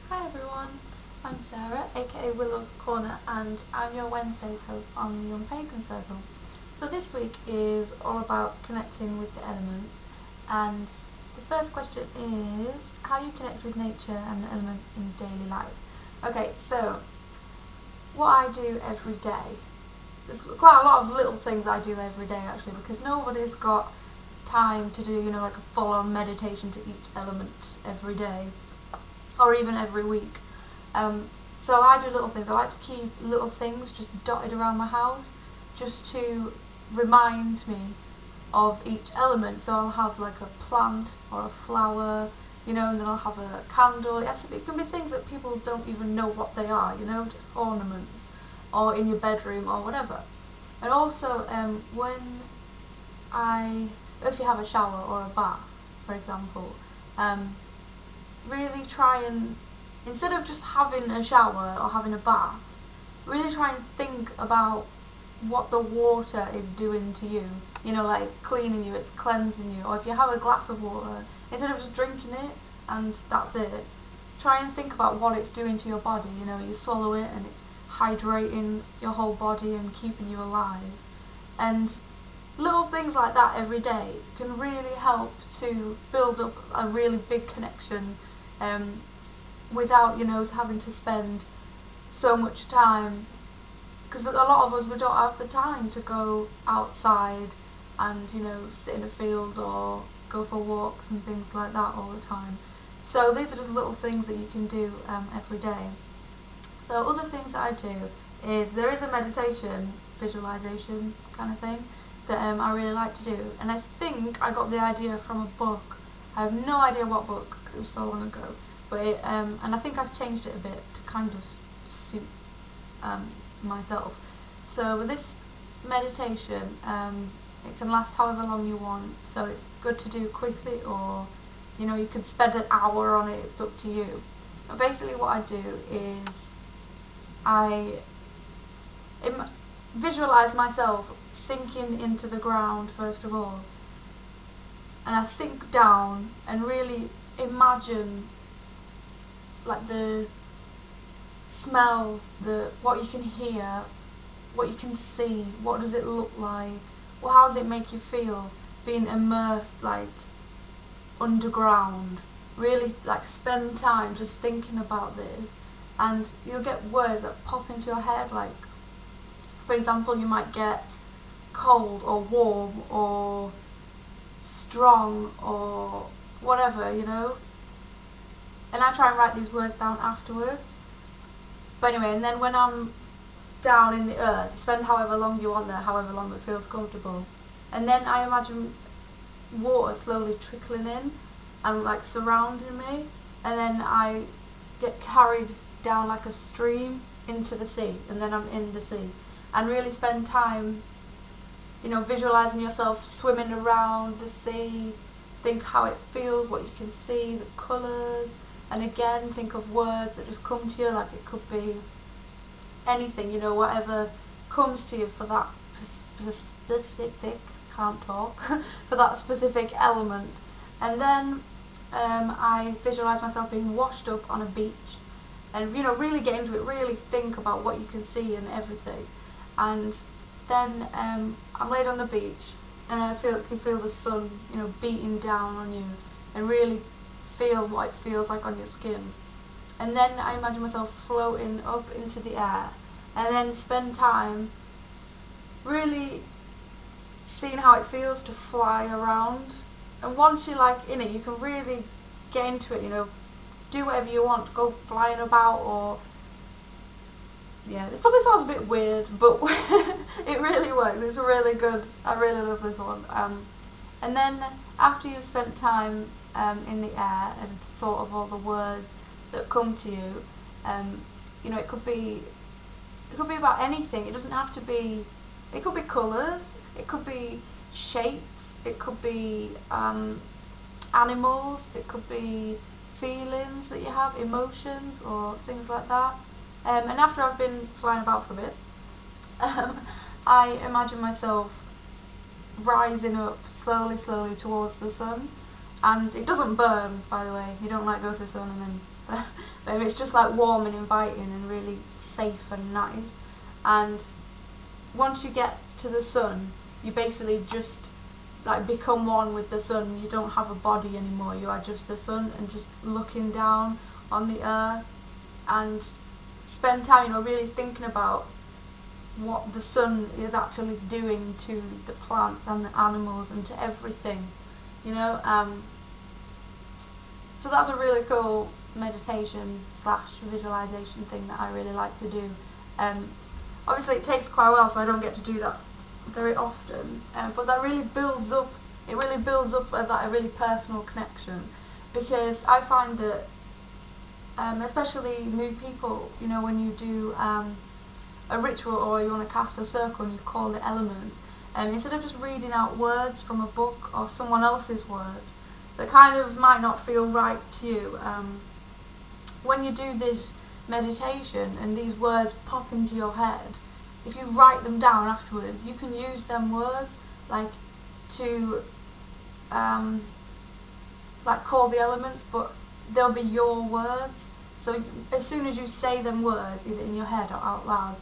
Hi everyone, I'm Sarah, aka Willow's Corner, and I'm your Wednesdays host on the Young Pagan Circle. So this week is all about connecting with the elements, and the first question is how you connect with nature and the elements in daily life. Okay, so what I do every day, there's quite a lot of little things I do every day actually, because nobody's got time to do, like a full-on meditation to each element every day or even every week. So I do little things. I like to keep little things just dotted around my house just to remind me of each element. So I'll have like a plant or a flower, and then I'll have a candle. Yes, it can be things that people don't even know what they are, just ornaments or in your bedroom or whatever. And also if you have a shower or a bath, for example, really try and, instead of just having a shower or having a bath, really try and think about what the water is doing to you. Like cleaning you, it's cleansing you. Or if you have a glass of water, instead of just drinking it and that's it, try and think about what it's doing to your body. You swallow it and it's hydrating your whole body and keeping you alive. And little things like that every day can really help to build up a really big connection, without having to spend so much time, because a lot of us, we don't have the time to go outside and sit in a field or go for walks and things like that all the time. So these are just little things that you can do every day. So other things that I do is, there is a meditation visualization kind of thing that I really like to do, and I think I got the idea from a book. I have no idea what book because it was so long ago, but and I think I've changed it a bit to kind of suit myself. So with this meditation, it can last however long you want, so it's good to do quickly, or you can spend an hour on it, it's up to you. But basically what I do is I visualize myself sinking into the ground first of all, and I sink down and really imagine like the smells, what you can hear, what you can see, what does it look like, how does it make you feel being immersed like underground. Really like spend time just thinking about this, and you'll get words that pop into your head, like for example you might get cold or warm or strong or whatever, and I try and write these words down afterwards. But anyway, and then when I'm down in the earth, spend however long you want there, however long it feels comfortable, and then I imagine water slowly trickling in and like surrounding me, and then I get carried down like a stream into the sea, and then I'm in the sea, and really spend time visualizing yourself swimming around the sea. Think how it feels, what you can see, the colours, and again think of words that just come to you, like it could be anything, whatever comes to you for that specific, can't talk, for that specific element. And then I visualise myself being washed up on a beach, and really get into it, really think about what you can see and everything. And then I'm laid on the beach, and I can feel the sun beating down on you, and really feel what it feels like on your skin. And then I imagine myself floating up into the air, and then spend time really seeing how it feels to fly around. And once you're like in it, you can really get into it, do whatever you want, go flying about, or yeah, this probably sounds a bit weird, but it really works. It's really good. I really love this one. And then after you've spent time in the air and thought of all the words that come to you, it could be about anything. It doesn't have to be. It could be colours. It could be shapes. It could be animals. It could be feelings that you have, emotions, or things like that. And after I've been flying about for a bit, I imagine myself rising up slowly towards the sun. And it doesn't burn, by the way. You don't like go to the sun and then but it's just like warm and inviting and really safe and nice. And once you get to the sun, you basically just like become one with the sun. You don't have a body anymore, you are just the sun, and just looking down on the earth and spend time, really thinking about what the sun is actually doing to the plants and the animals and to everything, so that's a really cool meditation / visualization thing that I really like to do. Obviously it takes quite a while, so I don't get to do that very often, but that really builds up, a really personal connection, because I find that especially new people, when you do a ritual or you want to cast a circle and you call the elements, instead of just reading out words from a book or someone else's words that kind of might not feel right to you, when you do this meditation and these words pop into your head, if you write them down afterwards, you can use them words to call the elements, but they'll be your words. So as soon as you say them words, either in your head or out loud,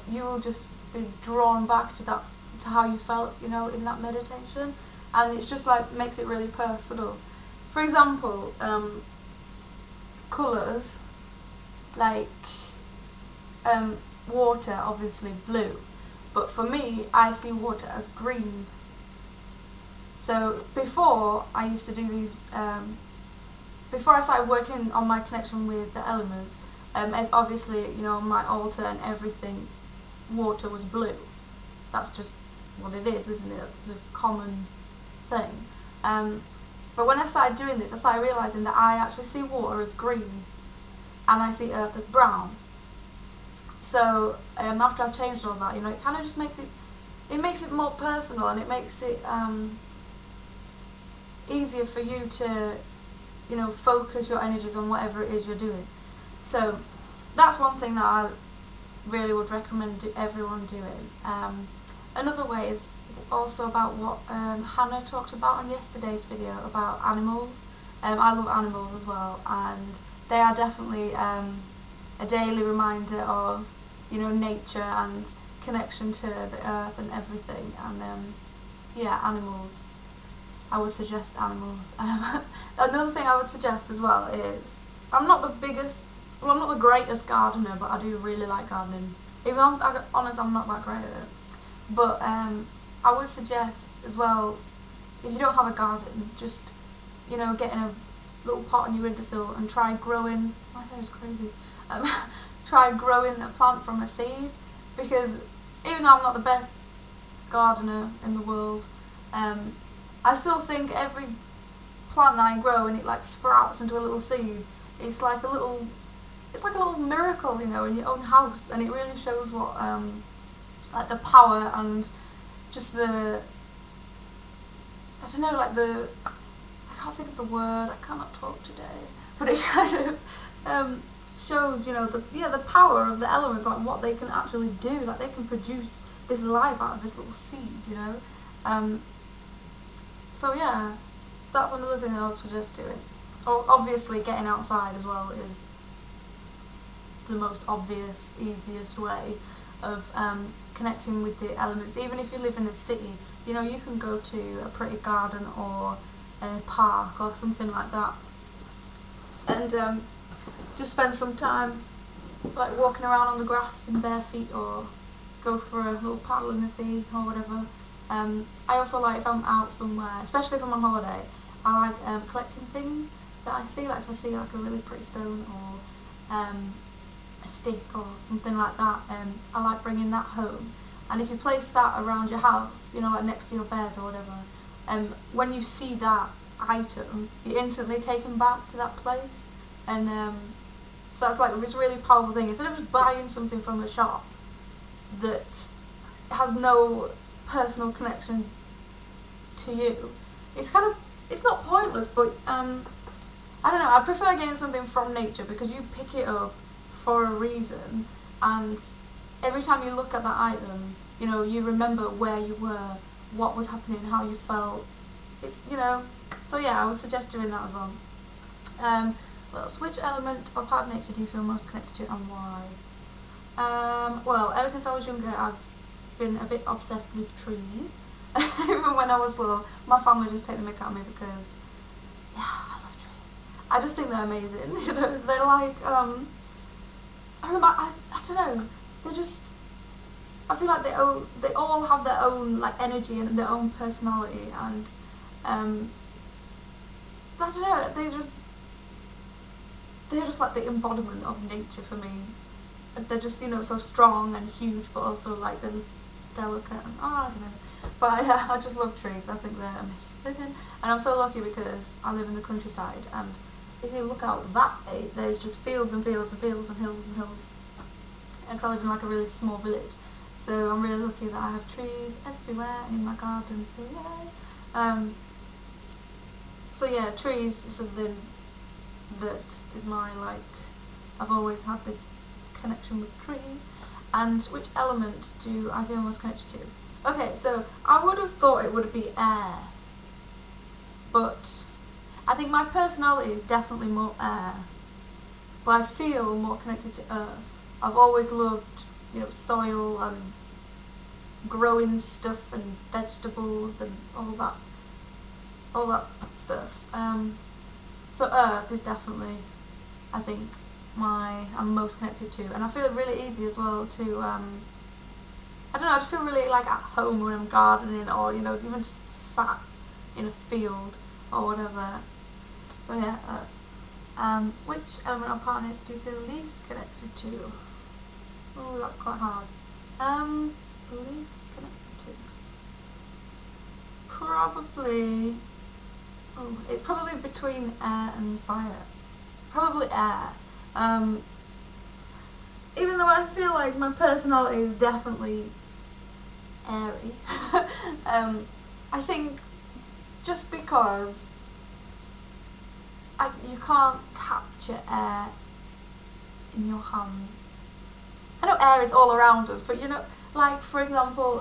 you will just be drawn back to how you felt, in that meditation, and it's just makes it really personal. For example, colours, water, obviously blue, but for me, I see water as green. So before I used to do these, before I started working on my connection with the elements, obviously, my altar and everything, water was blue. That's just what it is, isn't it? That's the common thing. But when I started doing this, I started realising that I actually see water as green, and I see earth as brown. So after I changed all that, it kind of just makes it more personal, and it makes it easier for you to, focus your energies on whatever it is you're doing. So that's one thing that I really would recommend everyone doing. Another way is also about what Hannah talked about on yesterday's video about animals. I love animals as well, and they are definitely a daily reminder of nature and connection to the earth and everything. And animals. I would suggest animals. Another thing I would suggest as well is, I'm not the greatest gardener, but I do really like gardening. Even though I'm not that great at it. But I would suggest as well, if you don't have a garden, just getting a little pot on your windowsill and try growing. My hair is crazy. Try growing a plant from a seed, because even though I'm not the best gardener in the world, I still think every plant that I grow and it sprouts into a little seed, it's like a little miracle, in your own house, and it really shows what the power and just I can't think of the word, I cannot talk today, but it kind of shows, the power of the elements, what they can actually do, they can produce this life out of this little seed, So yeah, that's another thing I would suggest doing. Obviously getting outside as well is the most obvious, easiest way of connecting with the elements. Even if you live in a city, you can go to a pretty garden or a park or something like that, and just spend some time walking around on the grass in bare feet, or go for a little paddle in the sea or whatever. I also if I'm out somewhere, especially if I'm on holiday, I like collecting things that I see. If I see a really pretty stone or a stick or something like that, I like bringing that home. And if you place that around your house, next to your bed or whatever, when you see that item, you're instantly taken back to that place. And so that's this really powerful thing. Instead of just buying something from a shop that has no personal connection to you, it's not pointless, but I don't know, I prefer getting something from nature, because you pick it up for a reason, and every time you look at that item, you remember where you were, what was happening, how you felt. It's so yeah, I would suggest doing that as well. What else? Which element or part of nature do you feel most connected to and why? Well, ever since I was younger, I've been a bit obsessed with trees. Even when I was little, my family just take the mick out of me because, yeah, I love trees. I just think they're amazing. You know, they're like, I don't know, they're just, I feel like they all have their own like energy and their own personality, and I don't know, they're just like the embodiment of nature for me. They're just, you know, so strong and huge, but also like they're delicate and I don't know. But yeah, I just love trees. I think they're amazing, and I'm so lucky because I live in the countryside, and if you look out that way, there's just fields and fields and fields and hills and hills. Because I live in like a really small village, so I'm really lucky that I have trees everywhere in my garden. So yeah, so yeah, trees is something that is my like. I've always had this connection with trees. And which element do I feel most connected to? Okay, so I would have thought it would be air, but I think my personality is definitely more air, but I feel more connected to earth. I've always loved, you know, soil and growing stuff and vegetables and all that stuff. So earth is definitely, I think, I'm most connected to, and I feel it really easy as well to I don't know, I just feel really like at home when I'm gardening, or you know, even just sat in a field or whatever. So yeah, earth. Which element or partner do you feel least connected to? Oh, that's quite hard. Least connected to, probably. Oh, it's probably between air and fire. Probably air. Um, Even though I feel like my personality is definitely airy, I think just because you can't capture air in your hands. I know air is all around us, but you know, like for example,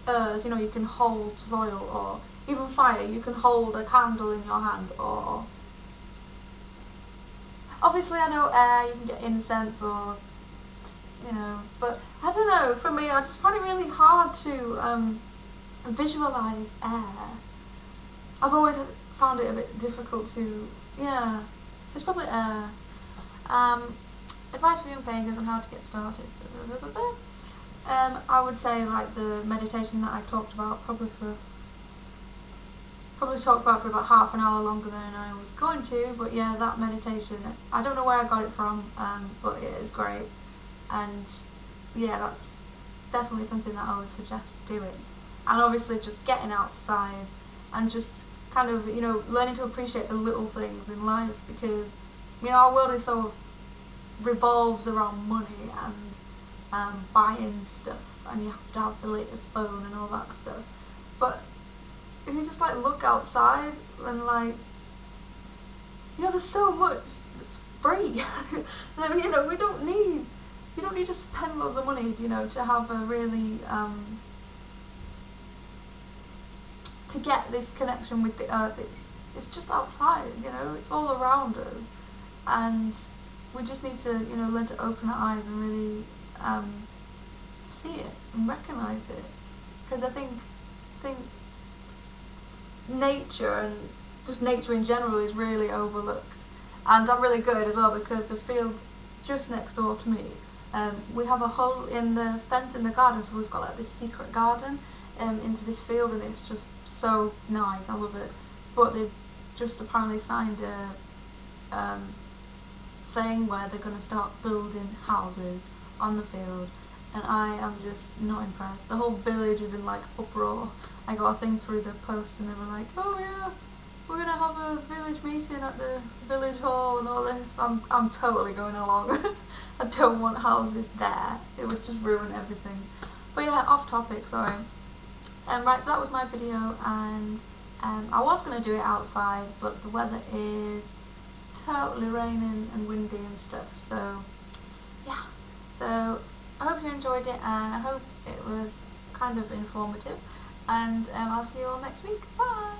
earth, you know, you can hold soil, or even fire, you can hold a candle in your hand, or obviously I know air, you can get incense, or you know, but I don't know, for me I just find it really hard to visualise air. I've always found it a bit difficult to, yeah, so it's probably air. Advice for young pagans on how to get started. I would say like the meditation that I talked about, probably talked about for about half an hour longer than I was going to, but yeah, that meditation, I don't know where I got it from, but it is great, and yeah, that's definitely something that I would suggest doing. And obviously just getting outside and just kind of, you know, learning to appreciate the little things in life, because, you know, our world is so revolves around money and buying stuff, and you have to have the latest phone and all that stuff. But if you just like look outside and like, you know, there's so much that's free. You know, you don't need to spend loads of money, you know, to have a really to get this connection with the earth. It's just outside, you know, it's all around us, and we just need to, you know, learn to open our eyes and really see it and recognise it, because I think nature and just nature in general is really overlooked. And I'm really good as well, because the field just next door to me, we have a hole in the fence in the garden, so we've got like this secret garden into this field, and it's just so nice. I love it. But they've just apparently signed a thing where they're going to start building houses on the field, and I am just not impressed. The whole village is in like uproar. I got a thing through the post, and they were like, "Oh yeah, we're gonna have a village meeting at the village hall and all this." I'm totally going along. I don't want houses there. It would just ruin everything. But yeah, off topic. Sorry. Right, so that was my video, and I was gonna do it outside, but the weather is totally raining and windy and stuff. So yeah. So I hope you enjoyed it, and I hope it was kind of informative, and I'll see you all next week. Bye!